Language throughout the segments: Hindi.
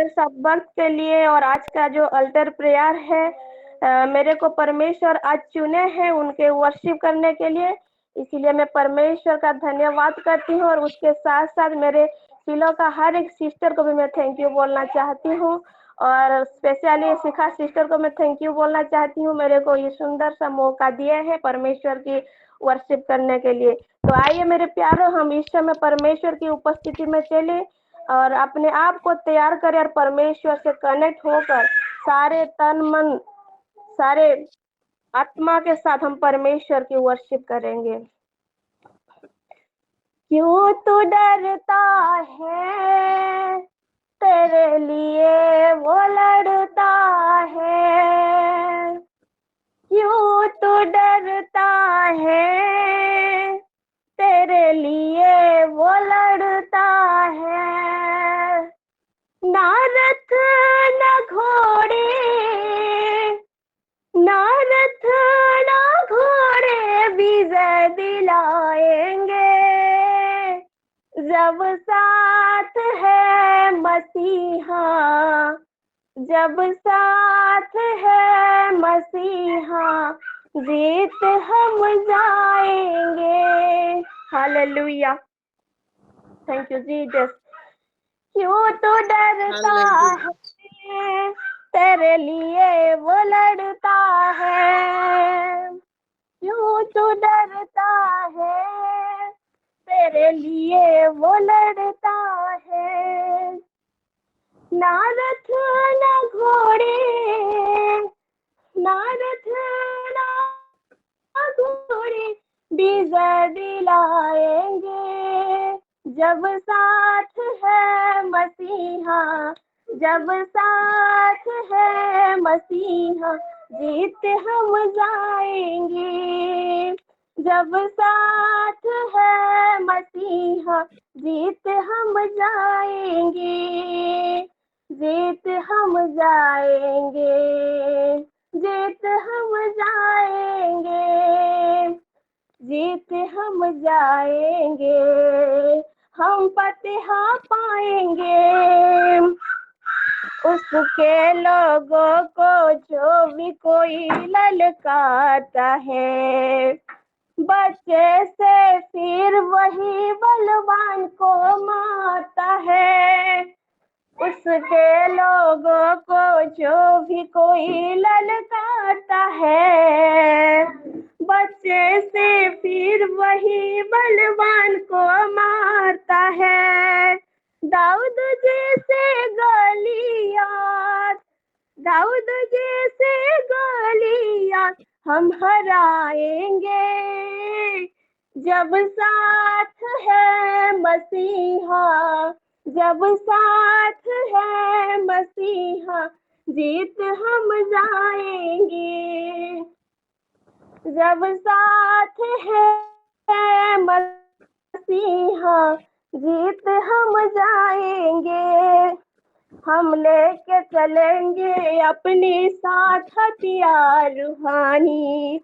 प्रेयर्स ऑफ बर्थ के लिए और आज का जो अल्टर प्रेयर है, मेरे को परमेश्वर आज चुने हैं उनके वर्शिप करने के लिए, इसीलिए मैं परमेश्वर का धन्यवाद करती हूँ। और उसके साथ साथ मेरे सिलो का हर एक सिस्टर को भी मैं थैंक यू बोलना चाहती हूँ, और स्पेशली शिखा सिस्टर को मैं थैंक यू बोलना चाहती हूँ, मेरे को ये सुंदर सा मौका दिया है परमेश्वर की वर्शिप करने के लिए। तो आइए मेरे प्यारों, हम इस समय परमेश्वर की उपस्थिति में चले और अपने आप को तैयार करें और परमेश्वर से कनेक्ट होकर सारे तन मन सारे आत्मा के साथ हम परमेश्वर की वर्शिप करेंगे। क्यों तू डरता है, तेरे लिए वो लड़ता है। क्यों तू डरता है, तेरे लिए वो लड़ता है। ना रथ न घोड़े, ना रथ ना घोड़े विजय दिलाएंगे, जब साथ है मसीहा, जब साथ है मसीहा, जीत हम जाएंगे। Hallelujah, thank you Jesus. क्यों तो डरता है, तेरे लिए वो लड़ता है। क्यों तो डरता है, तेरे लिए वो लड़ता है। ना रथ ना घोड़े, ना रथ ना घोड़े विजय दिलाएंगे, जब साथ है मसीहा, जब साथ है मसीहा, जीत हम जाएंगे। जब साथ है मसीहा, जीत हम जाएंगे, जीत हम जाएंगे, जीत हम जाएंगे, जीत हम जाएंगे, हम फतेह पाएंगे। उसके लोगों को जो भी कोई ललकारता है, बच्चे से फिर वही बलवान को मारता है। उसके लोगों को जो भी कोई ललकारता है, बच्चे से फिर वही बलवान को मारता है। दाऊद जैसे गलीयात, दाऊद जैसे गलीयात हम हराएंगे, जब साथ है मसीहा, जब साथ है मसीहा, जीत हम जाएंगे। जब साथ है मसीहा, जीत हम जाएंगे। हम लेके चलेंगे अपने साथ हथियार रूहानी,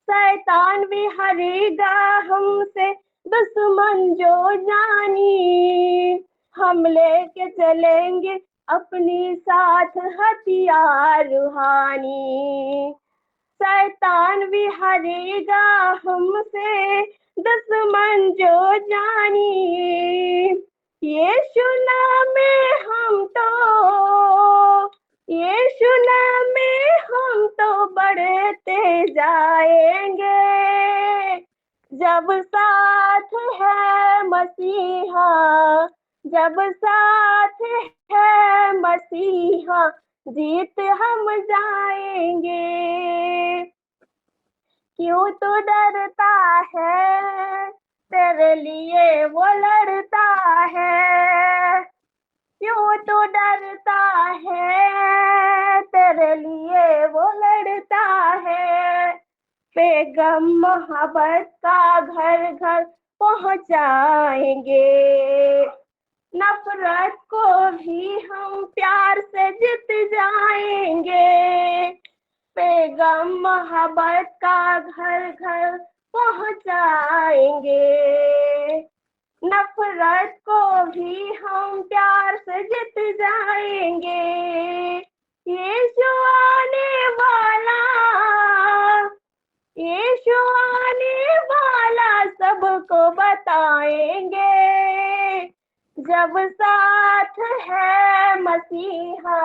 शैतान भी हारेगा हमसे दुश्मन जो जानी। हम लेके चलेंगे अपने साथ हथियार रूहानी, शैतान भी हारेगा हमसे दुश्मन जो जानी। यीशु नाम में हम तो, यीशु नाम में हम तो बढ़ते जाएंगे, जब साथ है मसीहा, जब साथ है मसीहा, जीत हम जाएंगे। क्यों तो डरता है, तेरे लिए वो लड़ता है। क्यों तो डरता है, तेरे लिए वो लड़ता है। पैगाम मोहब्बत का घर घर पहुंचाएंगे, नफरत को भी हम प्यार से जीत जाएंगे। पैगाम मोहब्बत का घर घर पहुंचाएंगे, नफरत को भी हम प्यार से जीत जाएंगे। यीशु आने वाला, यीशु आने वाला सबको बताएंगे। जब साथ है मसीहा,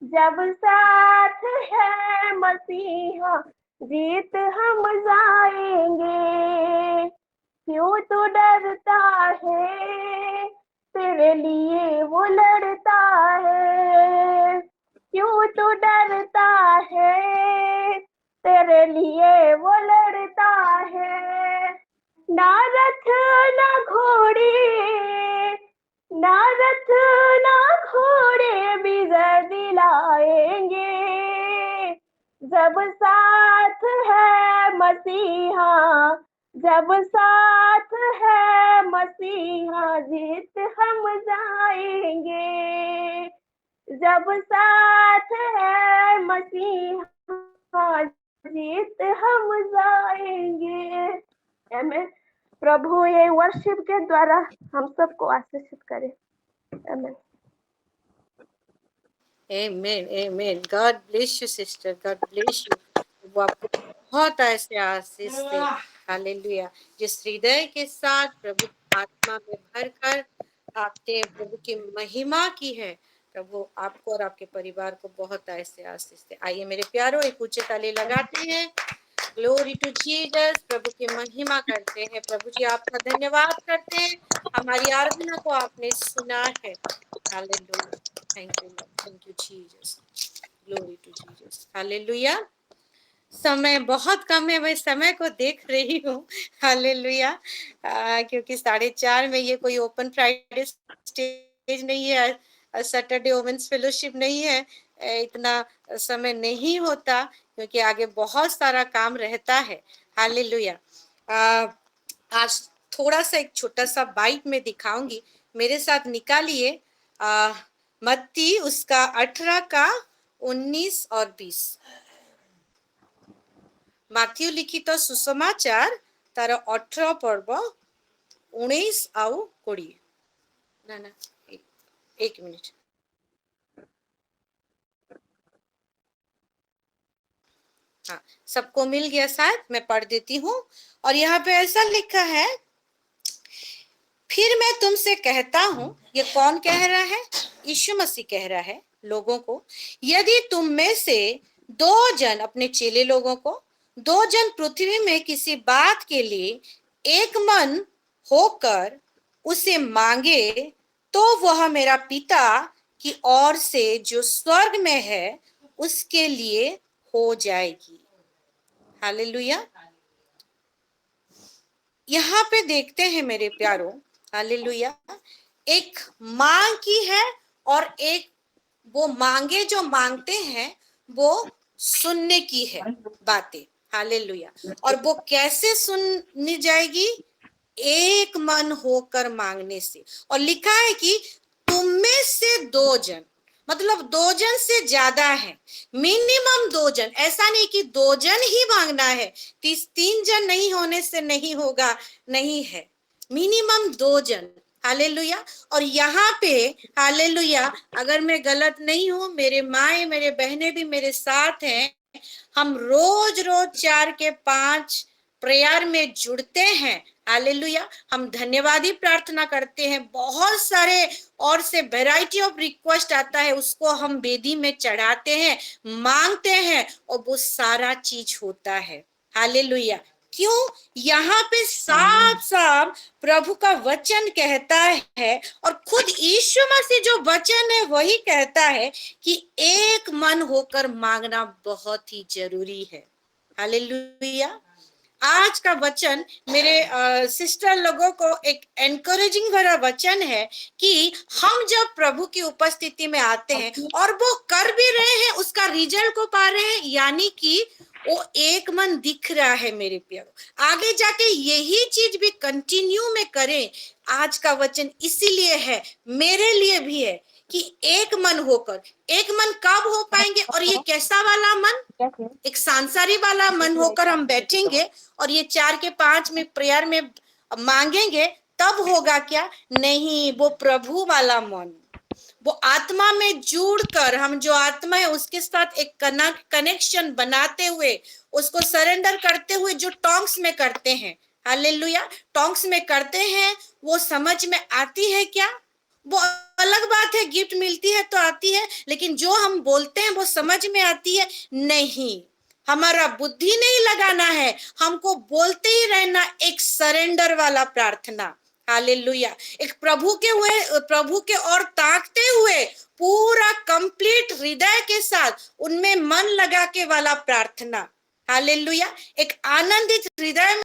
जब साथ है मसीहा, जीत हम जाएंगे। क्यों तू डरता है, तेरे लिए वो लड़ता है। क्यों तू डरता है, तेरे लिए वो लड़ता है। ना रथ ना घोड़े, ना रथ ना घोड़े विजय दिलाएंगे। जब साथ है मसीहा, जब साथ है मसीहा, जीत हम जाएंगे। जब साथ है मसीहा, जीत हम जाएंगे। आमीन। प्रभु ये वर्शिप के द्वारा हम सबको आशीषित करे। आमीन। Amen, amen. God bless you, sister. God bless you. वो आपको बहुत ऐसे आशीष दे। हालेलुया। जिस हृदय के साथ प्रभु की आत्मा में भरकर आपने प्रभु की महिमा की है, प्रभु आपको और आपके परिवार को बहुत ऐसे आशीष दे। आइए मेरे प्यारों, एक ऊंचे ताली लगाते हैं। Glory to Jesus. प्रभु की महिमा करते हैं। प्रभु जी आपका धन्यवाद करते हैं, हमारी आराधना को आपने सुना है। Hallelujah. Thank you Lord, thank you Jesus. Glory to Jesus. Hallelujah. समय बहुत कम है, मैं समय को देख रही हूँ। हालेलुया। क्योंकि 4:30 में ये कोई ओपन फ्राइडे स्टेज नहीं है, सैटरडे वुमेन्स फेलोशिप नहीं है, इतना समय नहीं होता क्योंकि आगे बहुत सारा काम रहता है। हालेलुया। आज थोड़ा सा एक छोटा सा बाइट में दिखाऊंगी, मेरे साथ निकालिए मत्ती उसका 18 का 19 और 20। माथ्यू लिखित सुसमाचार तार 18 पर्व 19 आउ 20। ना ना एक मिनट। हाँ, सबको मिल गया शायद, मैं पढ़ देती हूँ। और यहाँ पे ऐसा लिखा है, फिर मैं तुमसे कहता हूँ। ये कौन कह रहा है? यीशु मसीह कह रहा है लोगों को, यदि तुम में से 2 जन, अपने चेले लोगों को, 2 जन पृथ्वी में किसी बात के लिए एक मन होकर उसे मांगे, तो वह मेरा पिता की ओर से जो स्वर्ग में है उसके लिए हो जाएगी। हालेलुया। यहाँ पे देखते हैं मेरे प्यारों, हालेलुया, एक मांग की है और एक वो मांगे जो मांगते हैं वो सुनने की है बातें। हालेलुया। और वो कैसे सुनी जाएगी? एक मन होकर मांगने से। और लिखा है कि तुम में से 2 जन, मतलब 2 जन से ज्यादा है, मिनिमम 2 जन। ऐसा नहीं कि 2 जन ही मांगना है, 3 जन नहीं होने से नहीं होगा, नहीं है, मिनिमम 2 जन। हालेलुया। और यहाँ पे हालेलुया, अगर मैं गलत नहीं हूं, मेरे माए मेरे बहने भी मेरे साथ हैं, हम रोज रोज 4 के 5 प्रेयर में जुड़ते हैं। हालेलुया। हम धन्यवादी प्रार्थना करते हैं, बहुत सारे और से वैरायटी ऑफ रिक्वेस्ट आता है, उसको हम वेदी में चढ़ाते हैं, मांगते हैं और वो सारा चीज होता है। हालेलुया। क्यों? यहाँ पे साफ साफ प्रभु का वचन कहता है, और खुद यीशु मसीह जो वचन है वही कहता है कि एक मन होकर मांगना बहुत ही जरूरी है। हालेलुया। आज का वचन मेरे सिस्टर लोगों को एक एनकरेजिंग भरा वचन है कि हम जब प्रभु की उपस्थिति में आते हैं और वो कर भी रहे हैं, उसका रिजल्ट को पा रहे हैं, यानी कि वो एक मन दिख रहा है। मेरे प्यारों, आगे जाके यही चीज भी कंटिन्यू में करें। आज का वचन इसीलिए है, मेरे लिए भी है कि एक मन होकर। एक मन कब हो पाएंगे? और ये कैसा वाला मन? एक सांसारी वाला मन होकर हम बैठेंगे और ये 4 के 5 में प्रेयर में मांगेंगे तब होगा क्या? नहीं, वो प्रभु वाला मन, वो आत्मा में जुड़कर, हम जो आत्मा है उसके साथ एक कनेक्शन बनाते हुए, उसको सरेंडर करते हुए जो टोंग्स में करते हैं, हालेलुया, टोंग्स में करते हैं, वो समझ में आती है क्या? वो अलग बात है, गिफ्ट मिलती है तो आती है, लेकिन जो हम बोलते हैं वो समझ में आती है नहीं। हमारा बुद्धि नहीं लगाना है, हमको बोलते ही रहना, एक सरेंडर वाला प्रार्थना, हालेलुया, एक प्रभु के ओर ताकते हुए पूरा कंप्लीट हृदय के साथ उनमें मन लगा के वाला प्रार्थना, हालेलुया, एक आनंदित हृदय में,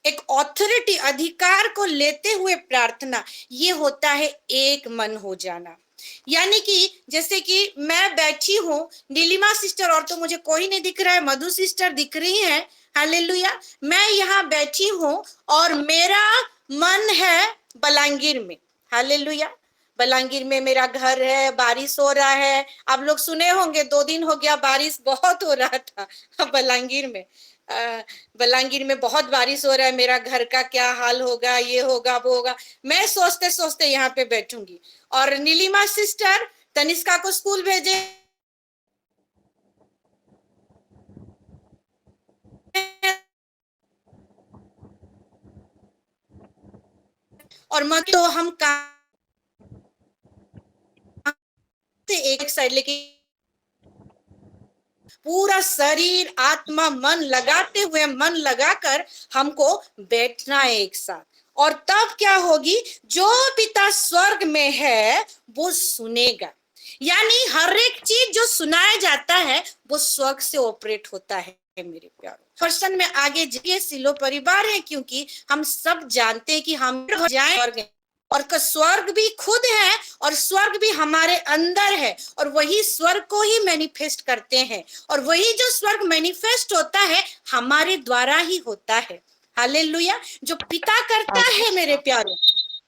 एक ऑथोरिटी, अधिकार को लेते हुए प्रार्थना, ये होता है एक मन हो जाना। यानी कि जैसे कि मैं बैठी हूँ, नीलिमा सिस्टर, और तो मुझे कोई नहीं दिख रहा है, मधु सिस्टर दिख रही है, हालेलुया, मैं यहाँ बैठी हूँ और मेरा मन है बलांगीर में, हालेलुया, बलांगीर में मेरा घर है, बारिश हो रहा है, आप लोग सुने होंगे 2 दिन हो गया बारिश बहुत हो रहा था बलांगीर में, बलांगीर में बहुत बारिश हो रहा है, मेरा घर का क्या हाल होगा, ये होगा वो होगा, मैं सोचते सोचते यहाँ पे बैठूंगी। और नीलिमा सिस्टर तनिष्का को स्कूल भेजे, और मैं तो हम से एक साइड लेके पूरा शरीर आत्मा मन लगाते हुए, मन लगाकर हमको बैठना है एक साथ। और तब क्या होगी, जो पिता स्वर्ग में है वो सुनेगा। यानी हर एक चीज जो सुनाया जाता है वो स्वर्ग से ऑपरेट होता है मेरे प्यारों। पर्सन में आगे ये सिलो परिवार है, क्योंकि हम सब जानते हैं कि हम जाए और स्वर्ग भी खुद है और स्वर्ग भी हमारे अंदर है, और वही स्वर्ग को ही मैनिफेस्ट करते हैं, और वही जो स्वर्ग मैनिफेस्ट होता है हमारे द्वारा ही होता है, हालेलुया, जो पिता करता है मेरे प्यारों,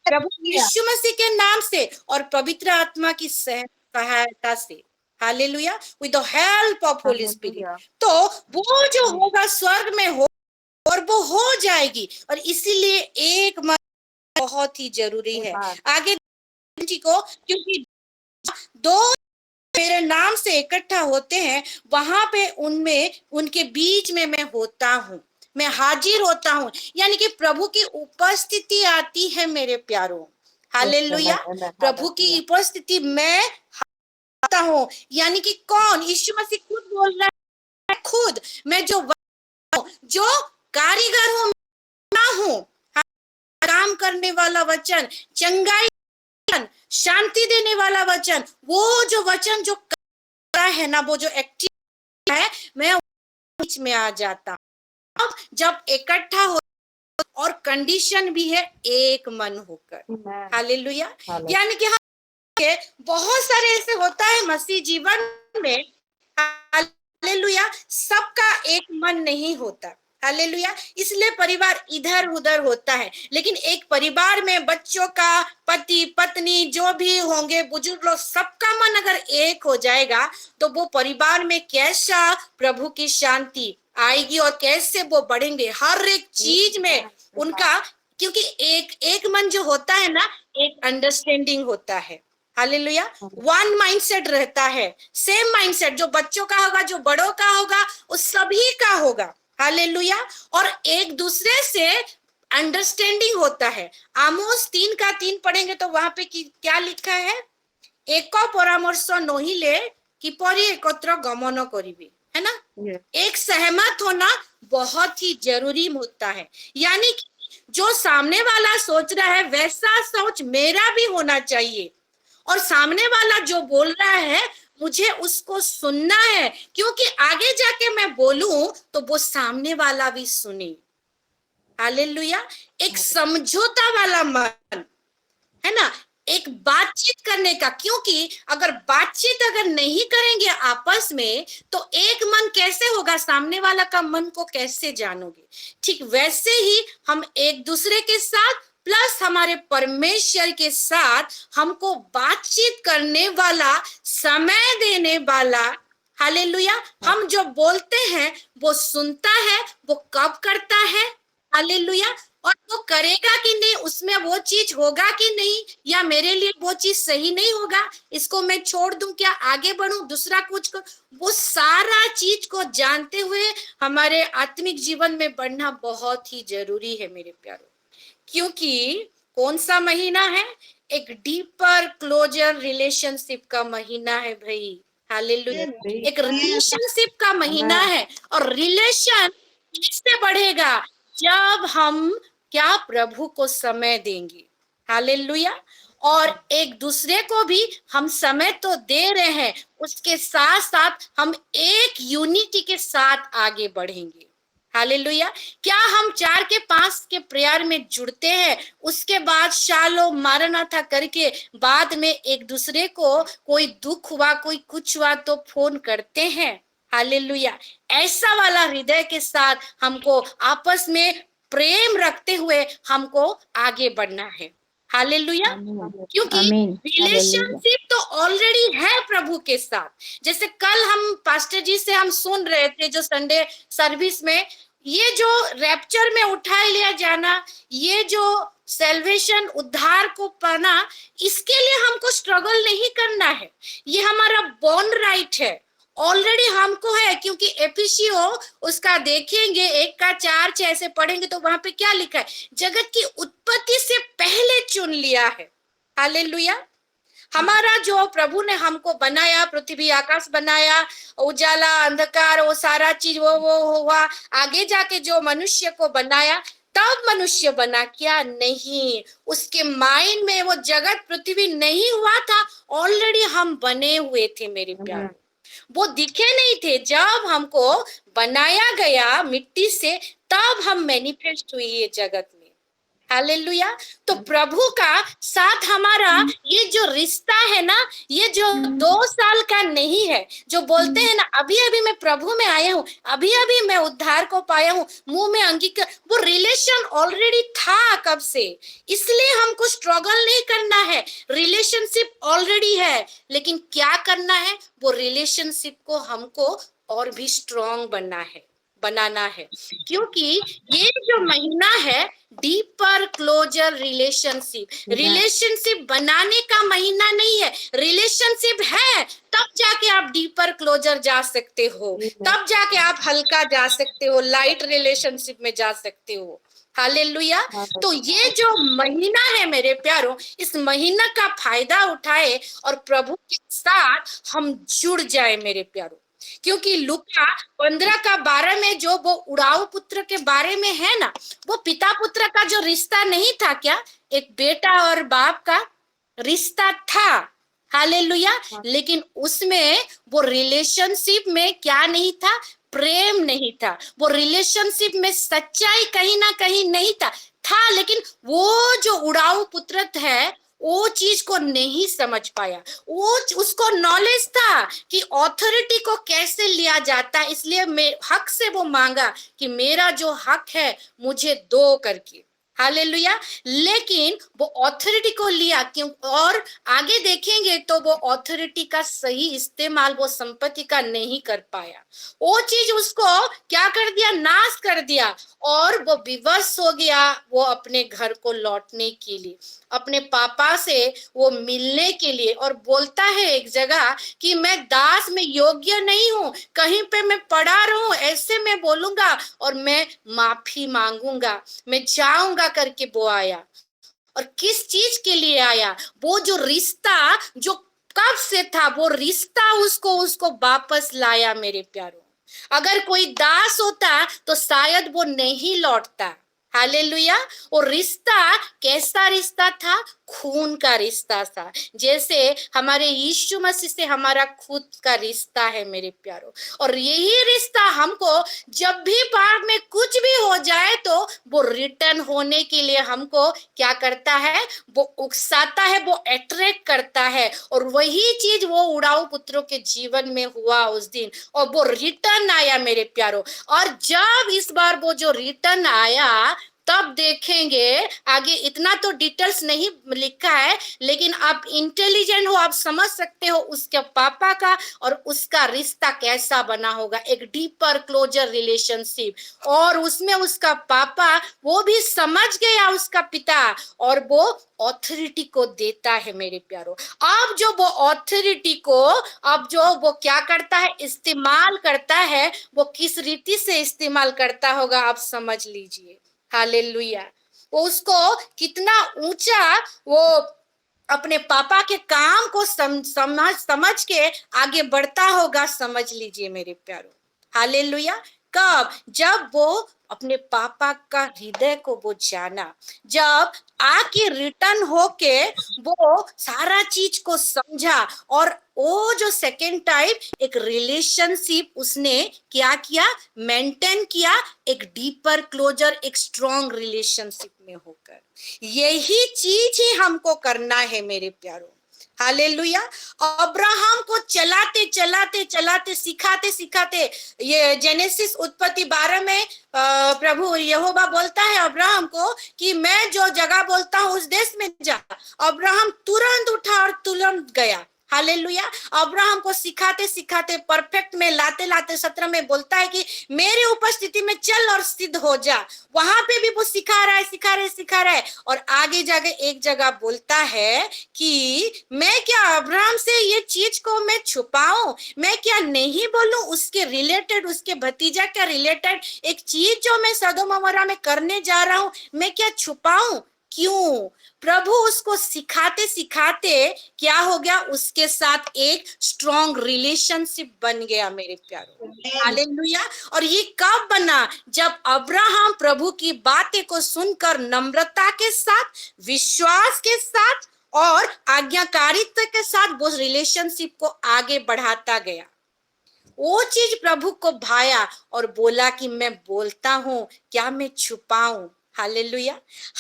प्रभु यीशु मसीह के नाम से और पवित्र आत्मा की सहायता से, hallelujah, with the help of Holi spirit. तो वो जो होगा स्वर्ग में हो, और वो हो जाएगी, और इसीलिए एक मन बहुत ही जरूरी है आगे जी को, क्योंकि दो मेरे नाम से इकट्ठा होते हैं, वहां पे उनमें उनके बीच में मैं होता हूँ, मैं हाजिर होता हूँ, यानी कि प्रभु की उपस्थिति आती है मेरे प्यारों, हालेलुया, प्रभु की उपस्थिति में आता हूँ। यानी कि कौन? यीशु मसीह खुद बोल रहा है, खुद मैं जो कारीगर हूँ, मैं हूँ, काम करने वाला वचन, चंगाई, शांति देने वाला वचन, वो जो वचन जो कर रहा है ना, वो जो एक्टिव है, मैं बीच में आ जाता हूं। अब जब इकट्ठा हो, और कंडीशन भी है एक मन होकर, हालेलुया, यानी कि हम बहुत सारे ऐसे होता है मसीह जीवन में, हालेलुया, सबका एक मन नहीं होता, हालेलुया, इसलिए परिवार इधर उधर होता है। लेकिन एक परिवार में बच्चों का, पति पत्नी जो भी होंगे, बुजुर्ग लोग, सबका मन अगर एक हो जाएगा तो वो परिवार में कैसा प्रभु की शांति आएगी, और कैसे वो बढ़ेंगे हर एक चीज में उनका, क्योंकि एक मन जो होता है ना, एक अंडरस्टैंडिंग होता है, हालेलुया, वन माइंडसेट रहता है, सेम माइंडसेट, जो बच्चों का होगा, जो बड़ों का होगा, उस सभी का होगा, हालेलुया, और एक दूसरे से अंडरस्टैंडिंग होता है। आमोस 3:3 पढ़ेंगे तो वहां पे क्या लिखा है, एक परामर्श नहिले किपरि एकत्र गमन करिबे, है ना, एक सहमत होना बहुत ही जरूरी होता है। यानी कि जो सामने वाला सोच रहा है वैसा सोच मेरा भी होना चाहिए, और सामने वाला जो बोल रहा है मुझे उसको सुनना है, क्योंकि आगे जाके मैं बोलूं तो वो सामने वाला भी सुने, हालेलुया, एक समझौता वाला मन, है ना, एक बातचीत करने का, क्योंकि अगर बातचीत अगर नहीं करेंगे आपस में तो एक मन कैसे होगा, सामने वाला का मन को कैसे जानोगे। ठीक वैसे ही हम एक दूसरे के साथ प्लस हमारे परमेश्वर के साथ हमको बातचीत करने वाला, समय देने वाला, हालेलुया, हम जो बोलते हैं वो सुनता है, वो कब करता है, हालेलुया, और वो करेगा कि नहीं, उसमें वो चीज होगा कि नहीं, या मेरे लिए वो चीज सही नहीं होगा, इसको मैं छोड़ दूं क्या, आगे बढ़ूं, दूसरा कुछ कर, वो सारा चीज को जानते हुए हमारे आत्मिक जीवन में बढ़ना बहुत ही जरूरी है मेरे प्यारों। क्योंकि कौन सा महीना है? एक डीपर क्लोजर रिलेशनशिप का महीना है भाई। हालेलुया। एक रिलेशनशिप का महीना है, और रिलेशन किससे बढ़ेगा? जब हम क्या प्रभु को समय देंगे। हालेलुया। और एक दूसरे को भी हम समय तो दे रहे हैं, उसके साथ साथ हम एक यूनिटी के साथ आगे बढ़ेंगे। हालेलुया। क्या हम 4 के 5 के प्रेयर में जुड़ते हैं, उसके बाद शालो मारनाथा करके बाद में एक दूसरे को कोई दुख हुआ, कोई कुछ हुआ तो फोन करते हैं? हालेलुया। ऐसा वाला हृदय के साथ हमको आपस में प्रेम रखते हुए हमको आगे बढ़ना है। हालेलुया। क्योंकि रिलेशनशिप तो ऑलरेडी है प्रभु के साथ। जैसे कल हम पास्टर जी से हम सुन रहे थे जो संडे सर्विस में, ये जो रैप्चर में उठा लिया जाना, ये जो सेल्वेशन उद्धार को पाना, इसके लिए हमको स्ट्रगल नहीं करना है, ये हमारा बॉर्न राइट है, ऑलरेडी हमको है। क्योंकि एफिसियो उसका देखेंगे 1:4 से पढ़ेंगे तो वहां पे क्या लिखा है? जगत की उत्पत्ति से पहले चुन लिया है। हालेलुया। हमारा जो प्रभु ने हमको बनाया, पृथ्वी आकाश बनाया, उजाला अंधकार वो सारा चीज वो हुआ, आगे जाके जो मनुष्य को बनाया तब मनुष्य बना क्या? नहीं, उसके माइंड में वो जगत पृथ्वी नहीं हुआ था, ऑलरेडी हम बने हुए थे मेरे प्यारे। वो दिखे नहीं थे, जब हमको बनाया गया मिट्टी से तब हम मैनिफेस्ट हुए ये जगत में। हालेलुया। तो प्रभु का साथ हमारा ये जो रिश्ता है ना, ये जो 2 साल का नहीं है, जो बोलते हैं ना अभी अभी मैं प्रभु में आया हूँ, अभी अभी मैं उद्धार को पाया हूँ, मुंह में अंगीकार, वो रिलेशन ऑलरेडी था कब से। इसलिए हमको स्ट्रगल नहीं करना है, रिलेशनशिप ऑलरेडी है। लेकिन क्या करना है? वो रिलेशनशिप को हमको और भी स्ट्रॉन्ग बनाना है। क्योंकि ये जो महीना है डीपर क्लोजर रिलेशनशिप बनाने का महीना नहीं है। रिलेशनशिप है तब जाके आप डीपर क्लोजर जा सकते हो, तब जाके आप हल्का जा सकते हो, लाइट रिलेशनशिप में जा सकते हो। हालेलुया। तो ये जो महीना है मेरे प्यारों, इस महीना का फायदा उठाए और प्रभु के साथ हम जुड़ जाए मेरे प्यारों। क्योंकि लूका 15:12 में जो वो उड़ाऊ पुत्र के बारे में है ना, वो पिता पुत्र का जो रिश्ता नहीं था क्या, एक बेटा और बाप का रिश्ता था। हालेलुया। लेकिन उसमें वो रिलेशनशिप में क्या नहीं था? प्रेम नहीं था। वो रिलेशनशिप में सच्चाई कहीं ना कहीं नहीं था। लेकिन वो जो उड़ाऊ पुत्र है वो चीज को नहीं समझ पाया। वो उसको नॉलेज था कि ऑथोरिटी को कैसे लिया जाता है, इसलिए मैं हक से वो मांगा कि मेरा जो हक है मुझे दो करके। हालेलुया। लेकिन वो ऑथोरिटी को लिया क्यों, और आगे देखेंगे तो वो ऑथोरिटी का सही इस्तेमाल वो संपत्ति का नहीं कर पाया। वो चीज उसको क्या कर दिया? नाश कर दिया। और वो विवश हो गया वो अपने घर को लौटने के लिए, अपने पापा से वो मिलने के लिए। और बोलता है एक जगह कि मैं दास में योग्य नहीं हूं, कहीं पे मैं पड़ा रहूं ऐसे मैं बोलूंगा और मैं माफी मांगूंगा, मैं जाऊंगा करके वो आया। और किस चीज के लिए आया? वो जो रिश्ता जो कब से था, वो रिश्ता उसको वापस लाया मेरे प्यारों। अगर कोई दास होता तो शायद वो नहीं लौटता। हालेलुया। वो रिश्ता कैसा रिश्ता था? खून का रिश्ता था। जैसे हमारे यीशु मसीह से हमारा खुद का रिश्ता है मेरे प्यारों। और यही रिश्ता हमको जब भी बाद में कुछ भी हो जाए तो वो रिटर्न होने के लिए हमको क्या करता है? वो उकसाता है, वो अट्रैक्ट करता है। और वही चीज वो उड़ाऊ पुत्रों के जीवन में हुआ उस दिन, और वो रिटर्न आया मेरे प्यारों। और जब इस बार वो जो रिटर्न आया तब देखेंगे आगे। इतना तो डिटेल्स नहीं लिखा है, लेकिन आप इंटेलिजेंट हो, आप समझ सकते हो उसके पापा का और उसका रिश्ता कैसा बना होगा, एक डीपर क्लोजर रिलेशनशिप। और उसमें उसका पापा वो भी समझ गया उसका पिता, और वो ऑथोरिटी को देता है मेरे प्यारो। अब जो वो ऑथोरिटी को अब जो वो क्या करता है, इस्तेमाल करता है, वो किस रीति से इस्तेमाल करता होगा आप समझ लीजिए। हालेलुया। वो उसको कितना ऊंचा वो अपने पापा के काम को समझ के आगे बढ़ता होगा, समझ लीजिए मेरे प्यारो। हालेलुया। कब? जब वो अपने पापा का हृदय को वो जाना, जब आके रिटर्न होके वो सारा चीज को समझा, और वो जो सेकेंड टाइप एक रिलेशनशिप उसने क्या किया, मेंटेन किया, एक डीपर क्लोजर, एक स्ट्रॉन्ग रिलेशनशिप में होकर। यही चीज ही हमको करना है मेरे प्यारो। हालेलुया। अब्राहम को चलाते चलाते चलाते सिखाते सिखाते, ये जेनेसिस उत्पत्ति 12 में प्रभु यहोवा बोलता है अब्राहम को कि मैं जो जगह बोलता हूं उस देश में जा। अब्राहम तुरंत उठा और तुरंत गया। हालेलुया। अब्राहम को सिखाते सिखाते परफेक्ट में लाते लाते 17 में बोलता है कि मेरे उपस्थिति में चल और सिद्ध हो जा। वहां पे भी वो सिखा रहा है, सिखा रहा है, सिखा रहा है। और आगे जाके एक जगह बोलता है कि मैं क्या अब्राहम से ये चीज को मैं छुपाऊं, मैं क्या नहीं बोलूं उसके रिलेटेड, उसके भतीजा के रिलेटेड एक चीज जो मैं सदोम अमोरा में करने जा रहा हूं, मैं क्या छुपाऊं? क्यों? प्रभु उसको सिखाते सिखाते क्या हो गया, उसके साथ एक स्ट्रॉन्ग रिलेशनशिप बन गया मेरे प्यारों। हालेलुया। और ये कब बना? जब अब्राहम प्रभु की बातें को सुनकर नम्रता के साथ, विश्वास के साथ और आज्ञाकारिता के साथ वो रिलेशनशिप को आगे बढ़ाता गया। वो चीज प्रभु को भाया और बोला कि मैं बोलता हूं, क्या मैं छुपाऊं? हालेलुया।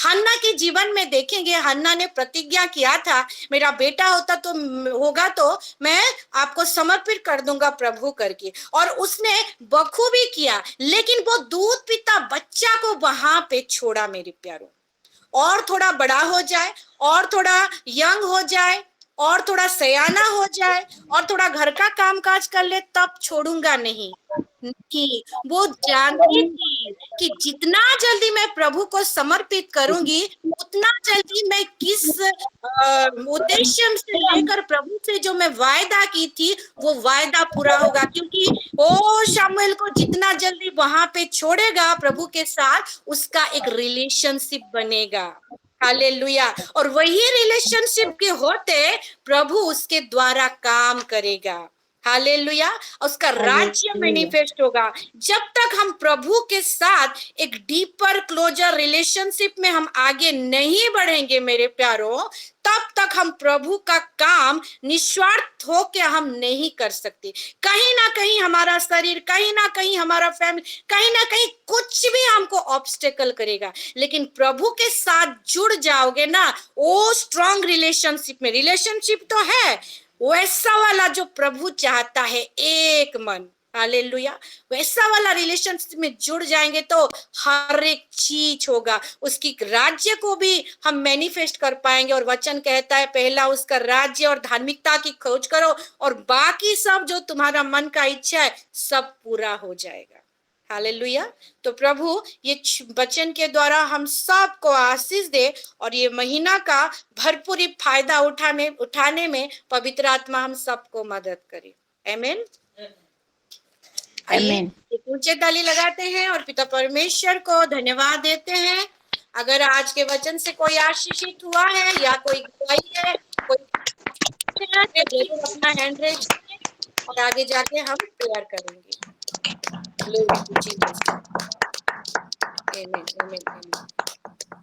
हन्ना के जीवन में देखेंगे, हन्ना ने प्रतिज्ञा किया था मेरा बेटा होगा तो मैं आपको समर्पित कर दूंगा प्रभु करके, और उसने बखूबी किया। लेकिन वो दूध पीता बच्चा को वहां पे छोड़ा मेरे प्यारों। और थोड़ा बड़ा हो जाए, और थोड़ा यंग हो जाए, और थोड़ा सयाना हो जाए, और थोड़ा घर का कामकाज कर ले, तब छोड़ूंगा नहीं। नहीं, वो जानती थी कि जितना जल्दी मैं प्रभु को समर्पित करूंगी, उतना जल्दी मैं किस उद्देश्य से लेकर प्रभु से जो मैं वायदा की थी वो वायदा पूरा होगा। क्योंकि ओ शमूएल को जितना जल्दी वहां पे छोड़ेगा प्रभु के साथ, उसका एक रिलेशनशिप बनेगा। हालेलुया। और वही रिलेशनशिप के होते प्रभु उसके द्वारा काम करेगा। हालेलुया। उसका राज्य मैनिफेस्ट होगा। जब तक हम प्रभु के साथ एक डीपर क्लोजर रिलेशनशिप में हम आगे नहीं बढ़ेंगे मेरे प्यारों, तब तक हम प्रभु का काम निस्वार्थ होके हम नहीं कर सकते। कहीं ना कहीं हमारा शरीर, कहीं ना कहीं हमारा फैमिली, कहीं ना कहीं कुछ भी हमको ऑब्स्टेकल करेगा। लेकिन प्रभु के साथ जुड़ जाओगे ना, वो स्ट्रॉन्ग रिलेशनशिप में, रिलेशनशिप तो है वैसा वाला जो प्रभु चाहता है, एक मन। हालेलुया। वैसा वाला रिलेशनशिप में जुड़ जाएंगे तो हर एक चीज होगा, उसकी राज्य को भी हम मैनिफेस्ट कर पाएंगे। और वचन कहता है पहला उसका राज्य और धार्मिकता की खोज करो, और बाकी सब जो तुम्हारा मन का इच्छा है सब पूरा हो जाएगा। हालेलुया। तो प्रभु ये वचन के द्वारा हम सबको आशीष दे, और ये महीना का भरपूरी फायदा उठाने में पवित्र आत्मा हम सबको मदद करे। आमीन। आइए एक ऊंचे ताली लगाते हैं और पिता परमेश्वर को धन्यवाद देते हैं। अगर आज के वचन से कोई आशीषित हुआ है या कोई गवाही है, कोई तो अपना हैंड रेज और आगे जाके हम प्रेयर करेंगे। Glory to Jesus. Amen. Amen. Amen.